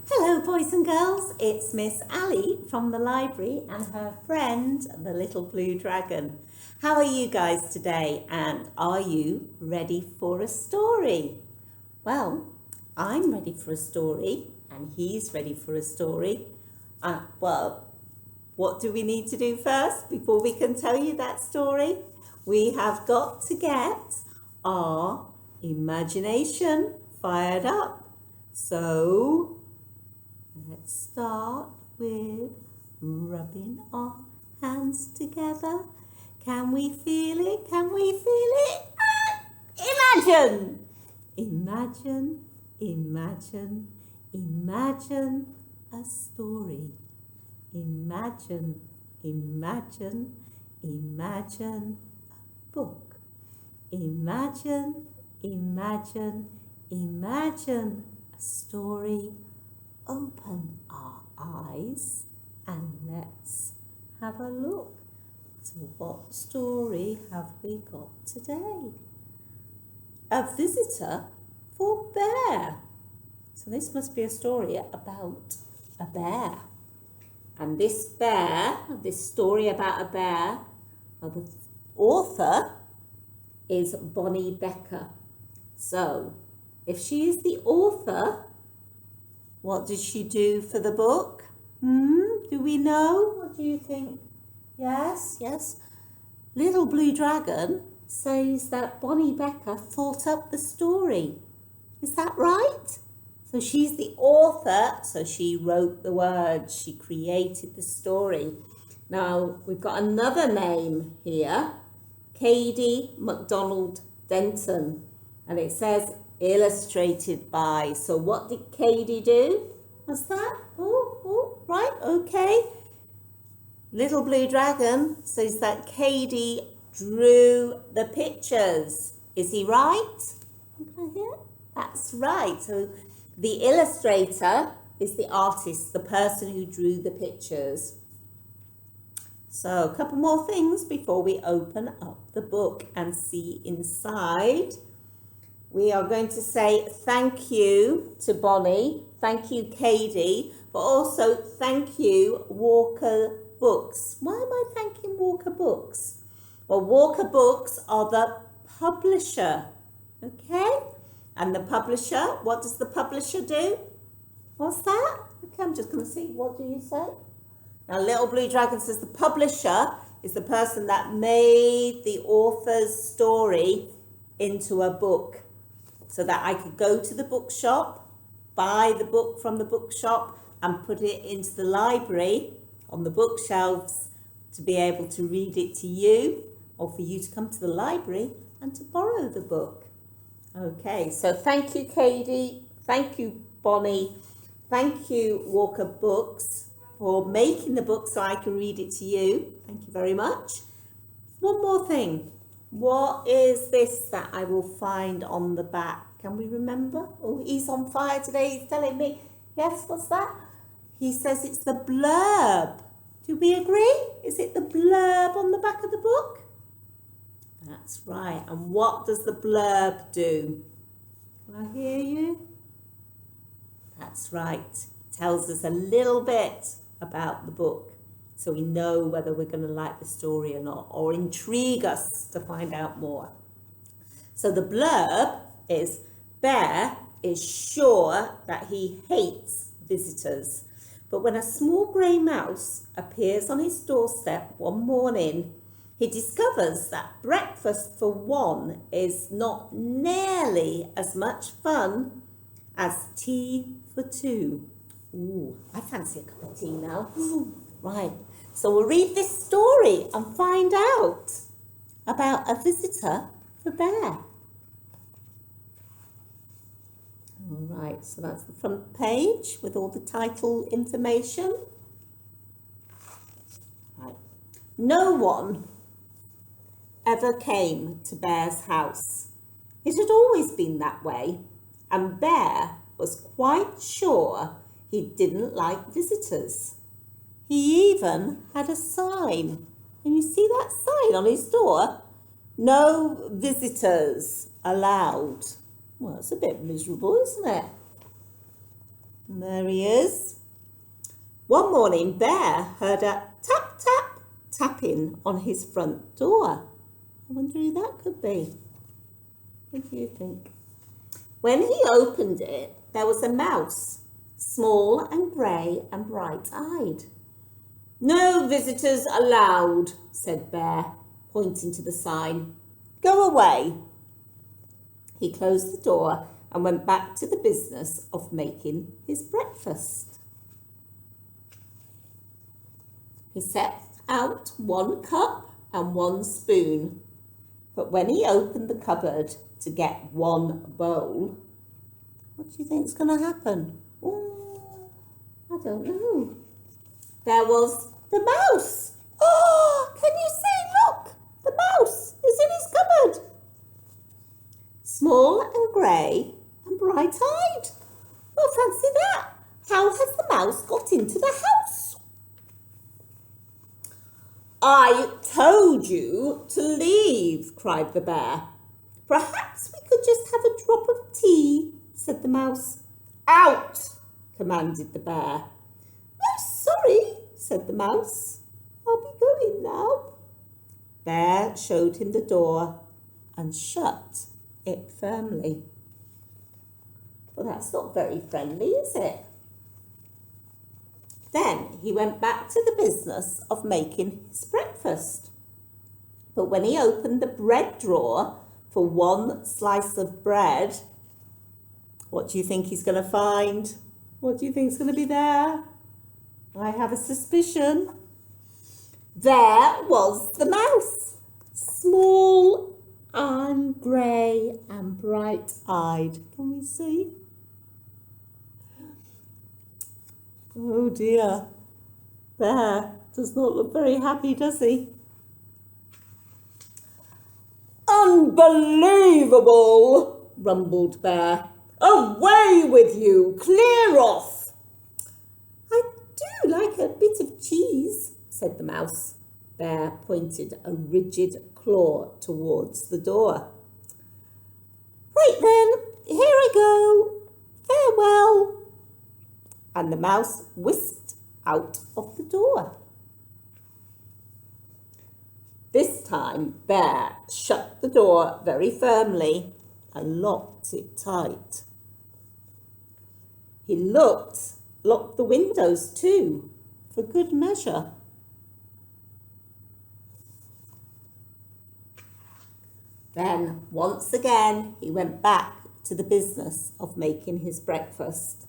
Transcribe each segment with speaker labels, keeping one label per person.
Speaker 1: Hello boys and girls, it's Miss Allie from the library and her friend the little blue dragon. How are you guys today and are you ready for a story? Well, I'm ready for a story and he's ready for a story. What do we need to do first before we can tell you that story? We have got to get our imagination fired up. So let's start with rubbing our hands together. Can we feel it? Can we feel it? Imagine! Imagine, imagine, imagine a story. Imagine, imagine, imagine a book. Imagine, imagine, imagine a story. Open our eyes and let's have a look. So what story have we got today? A visitor for Bear. So this must be a story about a bear. And this story about a bear, the author is Bonny Becker. So if she is the author, what did she do for the book? Do we know? What do you think? Yes. Little Blue Dragon says that Bonny Becker thought up the story. Is that right? So she's the author, so she wrote the words, she created the story. Now we've got another name here, Katie MacDonald Denton, and it says illustrated by. So what did Katie do? What's that? Oh, right, okay. Little Blue Dragon says that Katie drew the pictures. Is he right? That's right. So the illustrator is the artist, the person who drew the pictures. So a couple more things before we open up the book and see inside. We are going to say thank you to Bonny, thank you Katie, but also thank you Walker Books. Why am I thanking Walker Books? Well, Walker Books are the publisher, okay? And the publisher, what does the publisher do? What's that? Okay, I'm just going to see, what do you say? Now, Little Blue Dragon says the publisher is the person that made the author's story into a book, so that I could go to the bookshop, buy the book from the bookshop and put it into the library on the bookshelves to be able to read it to you, or for you to come to the library and to borrow the book. Okay, so thank you Katie, thank you Bonny, thank you Walker Books for making the book so I can read it to you. Thank you very much. One more thing. What is this that I will find on the back? Can we remember? Oh, he's on fire today. He's telling me. Yes, what's that? He says it's the blurb. Do we agree? Is it the blurb on the back of the book? That's right. And what does the blurb do? Can I hear you? That's right. It tells us a little bit about the book, so we know whether we're going to like the story or not, or intrigue us to find out more. So the blurb is, Bear is sure that he hates visitors, but when a small grey mouse appears on his doorstep one morning, he discovers that breakfast for one is not nearly as much fun as tea for two. Ooh, I fancy a cup of tea now. Right, so we'll read this story and find out about a visitor for Bear. All right, so that's the front page with all the title information. Right. No one ever came to Bear's house. It had always been that way, and Bear was quite sure he didn't like visitors. He even had a sign. Can you see that sign on his door? No visitors allowed. Well, it's a bit miserable, isn't it? And there he is. One morning, Bear heard a tap, tap, tapping on his front door. I wonder who that could be. What do you think? When he opened it, there was a mouse, small and grey and bright-eyed. "No visitors allowed," said Bear, pointing to the sign. "Go away." He closed the door and went back to the business of making his breakfast. He set out 1 cup and 1 spoon, but when he opened the cupboard to get 1 bowl, what do you think's going to happen? Oh, I don't know. There was the mouse. Oh, can you see? Look, the mouse is in his cupboard. Small and grey and bright-eyed. Well, fancy that. How has the mouse got into the house? "I told you to leave," cried the bear. "Perhaps we could just have a drop of tea," said the mouse. "Out!" commanded the bear. "Oh, sorry," said the mouse. "I'll be going now." Bear showed him the door and shut it firmly. Well, that's not very friendly, is it? Then he went back to the business of making his breakfast. But when he opened the bread drawer for 1 slice of bread, what do you think he's going to find? What do you think is going to be there? I have a suspicion. There was the mouse, small and grey and bright-eyed. Can we see? Oh dear, Bear does not look very happy, does he? "Unbelievable," rumbled Bear. "Away with you, clear off." "I do like a bit of cheese," said the mouse. Bear pointed a rigid claw towards the door. "Right then, here I go. Farewell." And the mouse whisked out of the door. This time, Bear shut the door very firmly and locked it tight. He locked the windows too, for good measure. Then, once again, he went back to the business of making his breakfast.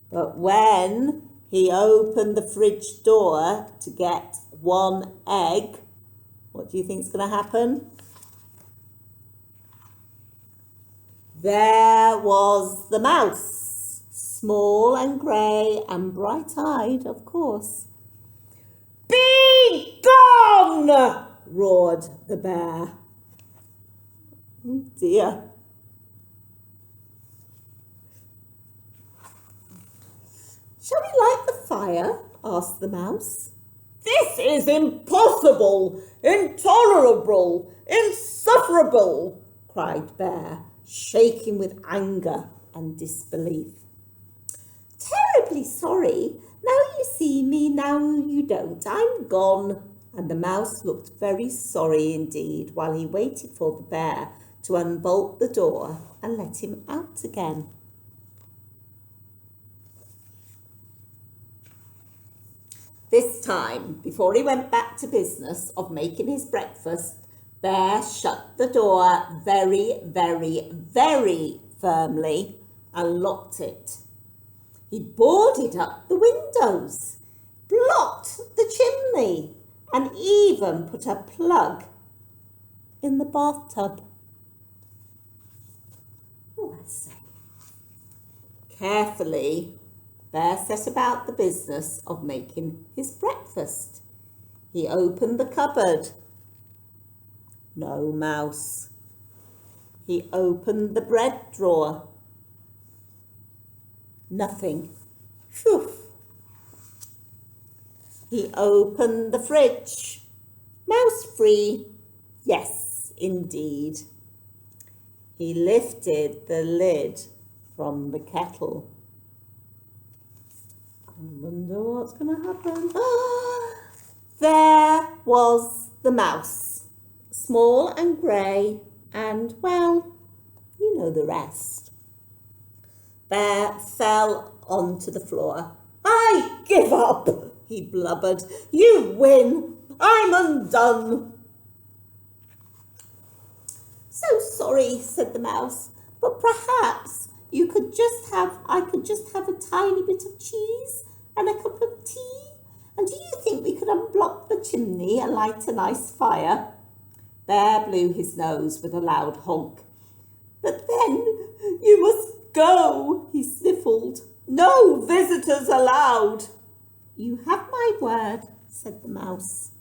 Speaker 1: But when he opened the fridge door to get 1 egg, what do you think is going to happen? There was the mouse, small and grey and bright-eyed, of course. "Be gone!" roared the bear. Oh dear. "Shall we light the fire?" asked the mouse. "This is impossible, intolerable, insufferable," cried Bear, shaking with anger and disbelief. "Terribly sorry. Now you see me, now you don't. I'm gone." And the mouse looked very sorry indeed while he waited for the bear to unbolt the door and let him out again. This time, before he went back to business of making his breakfast, Bear shut the door very, very, very firmly and locked it. He boarded up the windows, blocked the chimney, and even put a plug in the bathtub. Oh, I say. Carefully, Bear set about the business of making his breakfast. He opened the cupboard. No mouse. He opened the bread drawer. Nothing. Phew. He opened the fridge. Mouse-free. Yes, indeed. He lifted the lid from the kettle. wonder what's going to happen. There was the mouse, small and grey, and, well, you know the rest. Bear fell onto the floor. I give up, he blubbered. You win. I'm undone. So sorry, said the mouse, but perhaps I could just have a tiny bit of cheese and a cup of tea. And do you think we could unblock the chimney and light a nice fire? Bear blew his nose with a loud honk. But then you must go, he sniffled. No visitors allowed. You have my word, said the mouse.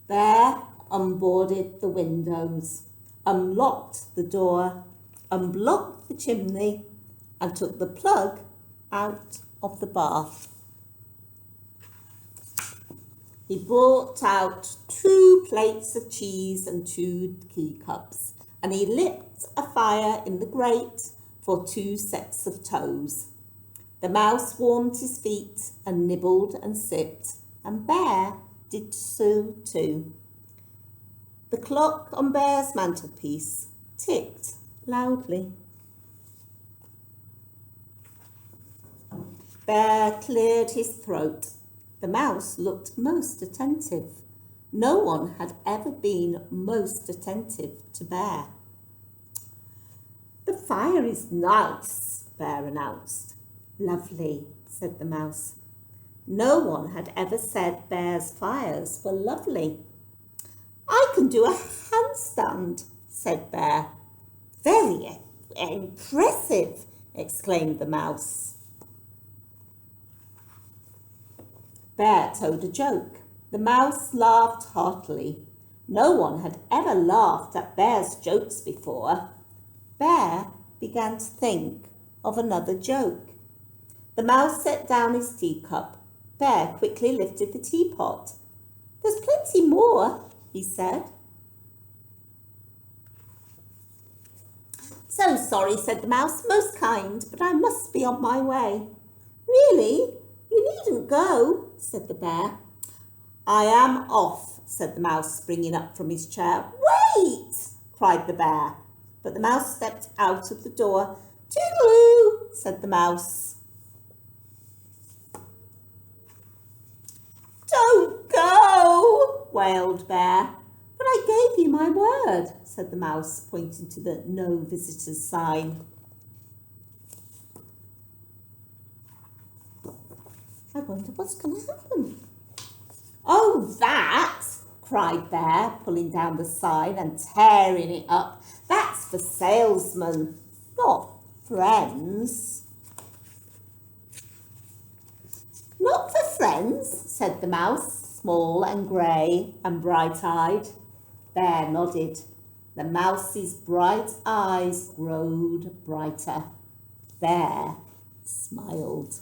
Speaker 1: Bear unboarded the windows, unlocked the door, unblocked the chimney, and took the plug out of the bath. He brought out 2 plates of cheese and 2 teacups, and he lit a fire in the grate for 2 sets of toes. The mouse warmed his feet and nibbled and sipped, and Bear did so too. The clock on Bear's mantelpiece ticked loudly. Bear cleared his throat. The mouse looked most attentive. No one had ever been most attentive to Bear. The fire is nice, Bear announced. Lovely, said the mouse. No one had ever said Bear's fires were lovely. I can do a handstand, said Bear. Very impressive, exclaimed the mouse. Bear told a joke. The mouse laughed heartily. No one had ever laughed at Bear's jokes before. Bear began to think of another joke. The mouse set down his teacup. Bear quickly lifted the teapot. There's plenty more, he said. So sorry, said the mouse, most kind, but I must be on my way. Really? You needn't go, said the bear. I am off, said the mouse, springing up from his chair. Wait, cried the bear. But the mouse stepped out of the door. Toodaloo, said the mouse. Don't go, wailed Bear. But I gave you my word, said the mouse, pointing to the no visitors sign. I wonder what's going to happen. Oh, that, cried Bear, pulling down the sign and tearing it up. That's for salesmen, not friends. Not for friends, said the mouse, small and grey and bright-eyed. Bear nodded. The mouse's bright eyes glowed brighter. Bear smiled.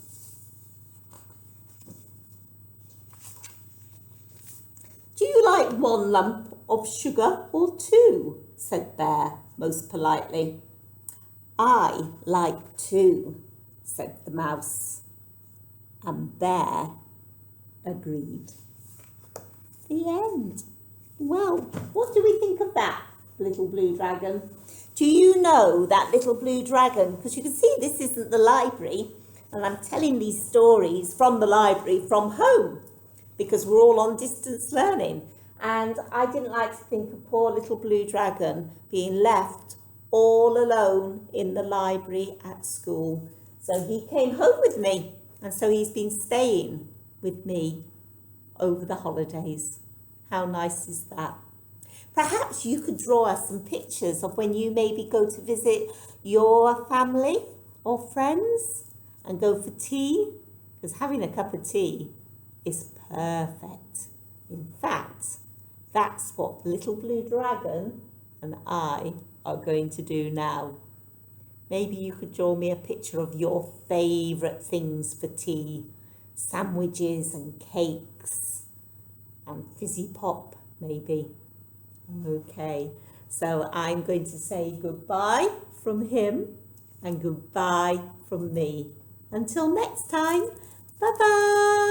Speaker 1: Do you like 1 lump of sugar or 2? Said Bear most politely. I like 2, said the mouse. And Bear agreed. The end. Well, what do we think of that, little blue dragon? Do you know that little blue dragon? Because you can see this isn't the library, and I'm telling these stories from the library from home, because we're all on distance learning. And I didn't like to think of poor little blue dragon being left all alone in the library at school. So he came home with me, and so he's been staying with me over the holidays. How nice is that? Perhaps you could draw us some pictures of when you maybe go to visit your family or friends and go for tea, because having a cup of tea is perfect. In fact, that's what Little Blue Dragon and I are going to do now. Maybe you could draw me a picture of your favourite things for tea. Sandwiches and cakes and fizzy pop, maybe. Okay, so I'm going to say goodbye from him and goodbye from me. Until next time, bye-bye.